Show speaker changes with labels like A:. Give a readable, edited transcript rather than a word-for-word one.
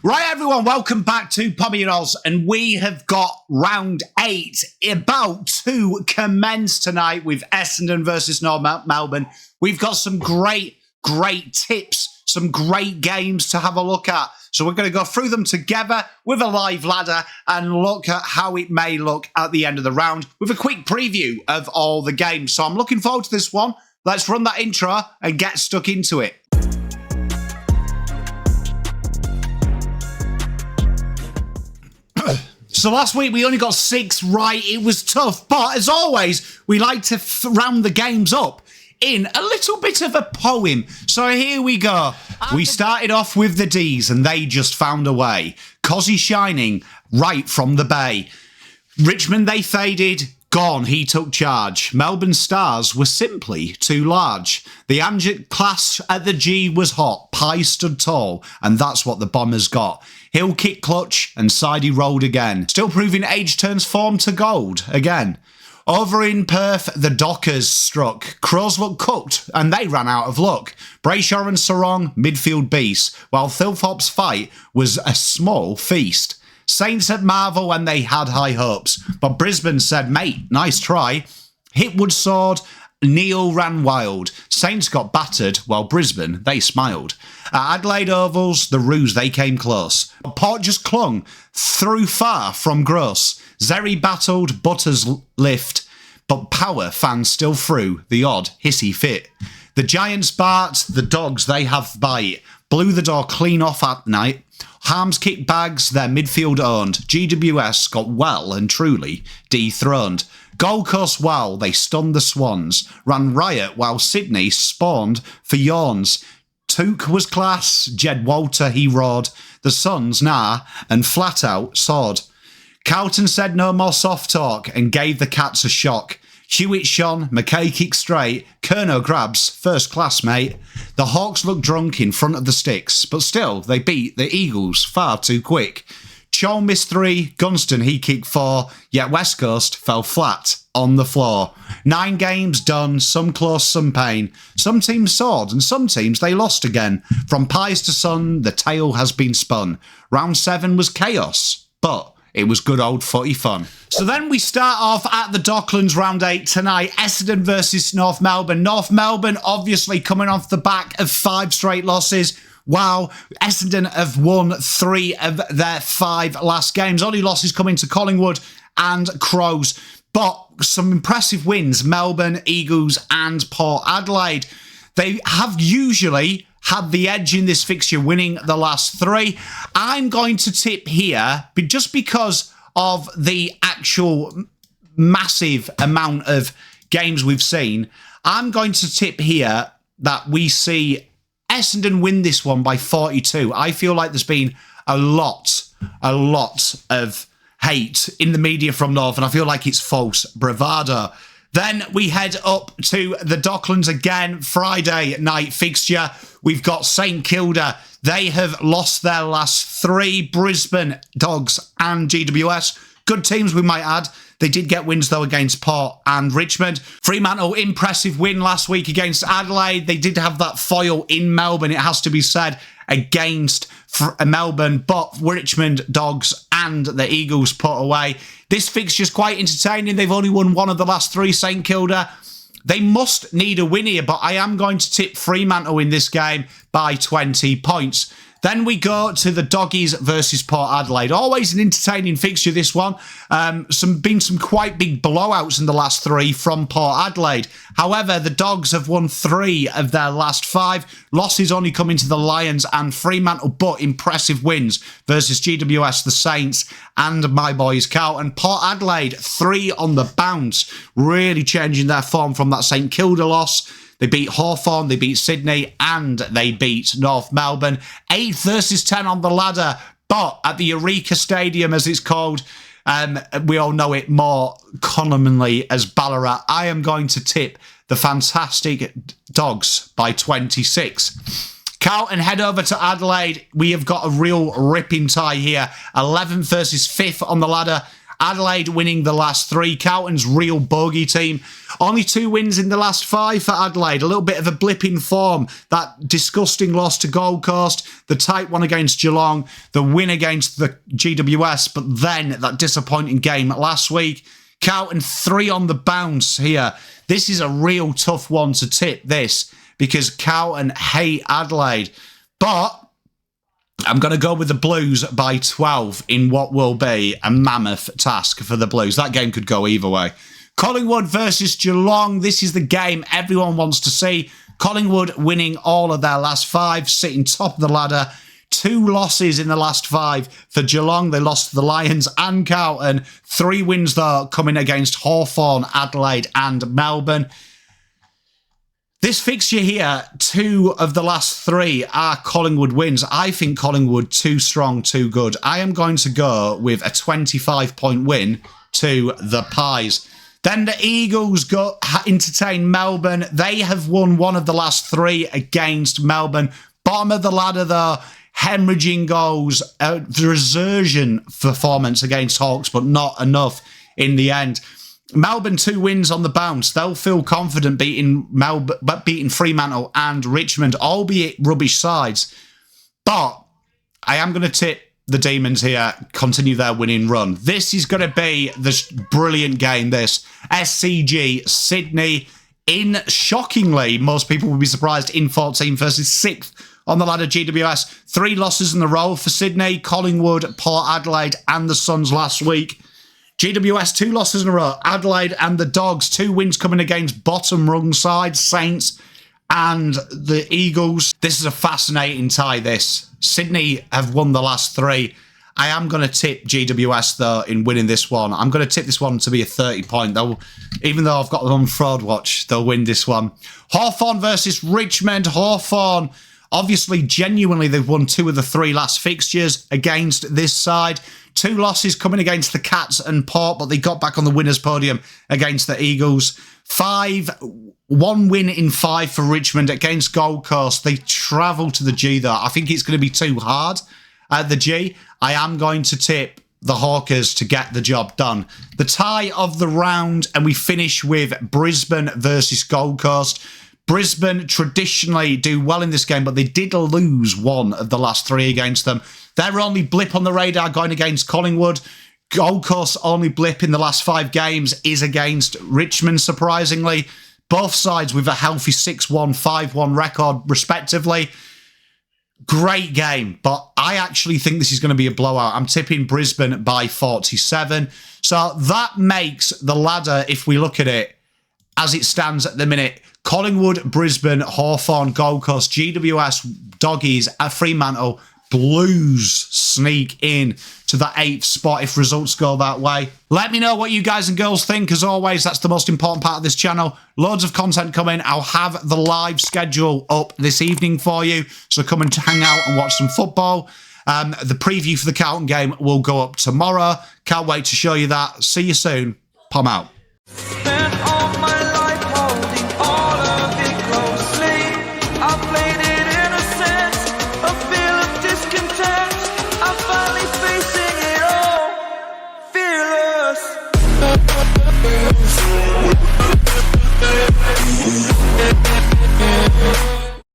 A: Right, everyone, welcome back to PommyInOz, and we have got round 8 about to commence tonight with Essendon versus North Melbourne. We've got some great tips, some great games to have a look at. So we're going to go through them together with a live ladder and look at how it may look at the end of the round with a quick preview of all the games. So I'm looking forward to this one. Let's run that intro and get stuck into it. So last week we only got 6 right. It was tough, but as always, we like to round the games up in a little bit of a poem. So here we go. We started off with the D's and they just found a way. Cozzy shining right from the bay. Richmond, they faded. Gone, he took charge. Melbourne stars were simply too large. The Amjad clash at the G was hot. Pie stood tall, and that's what the Bombers got. Hill kicked clutch, and Sidey rolled again. Still proving age turns form to gold again. Over in Perth, the Dockers struck. Crows looked cooked, and they ran out of luck. Brayshaw and Sarong, midfield beasts, while Thilthorpe's fight was a small feast. Saints had marvel and they had high hopes, but Brisbane said, mate, nice try. Hitwood soared, Neil ran wild. Saints got battered while Brisbane, they smiled. At Adelaide Ovals, the Roos, they came close. But Port just clung through far from gross. Zeri battled, Butters lift, but Power fans still threw the odd hissy fit. The Giants barked, the Dogs, they have bite. Blew the door clean off at night. Harms kicked bags, their midfield owned. GWS got well and truly dethroned. Gold Coast, wow, they stunned the Swans. Ran riot while Sydney spawned for yawns. Took was class, Jed Walter he roared. The Suns, nah, and flat out sawed. Carlton said no more soft talk and gave the Cats a shock. Hewitt shone, McKay kicked straight, Kerno grabs, first class, mate. The Hawks looked drunk in front of the sticks, but still, they beat the Eagles far too quick. Chol missed 3, Gunston he kicked 4, yet West Coast fell flat on the floor. 9 games done, some close, some pain. Some teams soared and some teams they lost again. From pies to sun, the tale has been spun. Round 7 was chaos, but it was good old footy fun. So then we start off at the Docklands round 8 tonight. Essendon versus North Melbourne. North Melbourne obviously coming off the back of 5 straight losses. Wow, Essendon have won 3 of their 5 last games. Only losses coming to Collingwood and Crows. But some impressive wins. Melbourne, Eagles and Port Adelaide. They have usually had the edge in this fixture, winning the last 3. I'm going to tip here, but just because of the actual massive amount of games we've seen, I'm going to tip here that we see Essendon win this one by 42. I feel like there's been a lot of hate in the media from North, and I feel like it's false bravado. Then we head up to the Docklands again, Friday night fixture. We've got St Kilda. They have lost their last 3. Brisbane, Dogs and GWS. Good teams, we might add. They did get wins, though, against Port and Richmond. Fremantle, impressive win last week against Adelaide. They did have that foil in Melbourne, it has to be said, against Melbourne. But Richmond, Dogs and the Eagles put away. This fixture's quite entertaining. They've only won 1 of the last 3, St Kilda. They must need a win here, but I am going to tip Fremantle in this game by 20 points. Then we go to the Doggies versus Port Adelaide. Always an entertaining fixture, this one. Been some quite big blowouts in the last 3 from Port Adelaide. However, the Dogs have won 3 of their last 5. Losses only coming to the Lions and Fremantle, but impressive wins versus GWS, the Saints, and my boys Carlton. Port Adelaide, 3 on the bounce, really changing their form from that St Kilda loss. They beat Hawthorn, they beat Sydney, and they beat North Melbourne. 8 versus 10 on the ladder, but at the Eureka Stadium, as it's called, we all know it more commonly as Ballarat. I am going to tip the fantastic Dogs by 26. Carlton head over to Adelaide. We have got a real ripping tie here. 11th versus 5th on the ladder. Adelaide winning the last 3. Carlton's real bogey team. Only 2 wins in the last 5 for Adelaide. A little bit of a blip in form. That disgusting loss to Gold Coast, the tight one against Geelong, the win against the GWS, but then that disappointing game last week. Carlton 3 on the bounce here. This is a real tough one to tip, this, because Carlton hate Adelaide. But I'm going to go with the Blues by 12 in what will be a mammoth task for the Blues. That game could go either way. Collingwood versus Geelong. This is the game everyone wants to see. Collingwood winning all of their last 5, sitting top of the ladder. 2 losses in the last 5 for Geelong. They lost to the Lions and Carlton. 3 wins, though, coming against Hawthorn, Adelaide and Melbourne. This fixture here, 2 of the last 3 are Collingwood wins. I think Collingwood too strong, too good. I am going to go with a 25-point win to the Pies. Then the Eagles go entertain Melbourne. They have won 1 of the last 3 against Melbourne. Bottom of the ladder, though, hemorrhaging goals. A resurgent performance against Hawks, but not enough in the end. Melbourne 2 wins on the bounce. They'll feel confident beating Fremantle and Richmond, albeit rubbish sides. But I am going to tip the Demons here, continue their winning run. This is going to be this brilliant game, this. SCG, Sydney, in, shockingly, most people will be surprised, in 14th versus 6th on the ladder GWS. 3 losses in a row for Sydney, Collingwood, Port Adelaide and the Suns last week. GWS 2 losses in a row. Adelaide and the Dogs 2 wins coming against bottom rung sides, Saints and the Eagles. This is a fascinating tie, this. Sydney have won the last 3. I am going to tip GWS, though, in winning this one. I'm going to tip this one to be a 30-point. Even though I've got them on fraud watch, they'll win this one. Hawthorn versus Richmond. Hawthorn, obviously, genuinely, they've won 2 of the 3 last fixtures against this side. 2 losses coming against the Cats and Port, but they got back on the winners' podium against the Eagles. 1 win in 5 for Richmond against Gold Coast. They travel to the G, though. I think it's going to be too hard at the G. I am going to tip the Hawkers to get the job done. The tie of the round, and we finish with Brisbane versus Gold Coast. Brisbane traditionally do well in this game, but they did lose 1 of the last 3 against them. Their only blip on the radar going against Collingwood. Gold Coast's only blip in the last 5 games is against Richmond, surprisingly. Both sides with a healthy 6-1, 5-1 record, respectively. Great game, but I actually think this is going to be a blowout. I'm tipping Brisbane by 47. So that makes the ladder, if we look at it, as it stands at the minute, Collingwood, Brisbane, Hawthorn, Gold Coast, GWS, Doggies, Fremantle, Blues sneak in to the 8th spot if results go that way. Let me know what you guys and girls think. As always, that's the most important part of this channel. Loads of content coming. I'll have the live schedule up this evening for you, so come and hang out and watch some football. The preview for the Carlton game will go up tomorrow. Can't wait to show you that. See you soon. Pom out.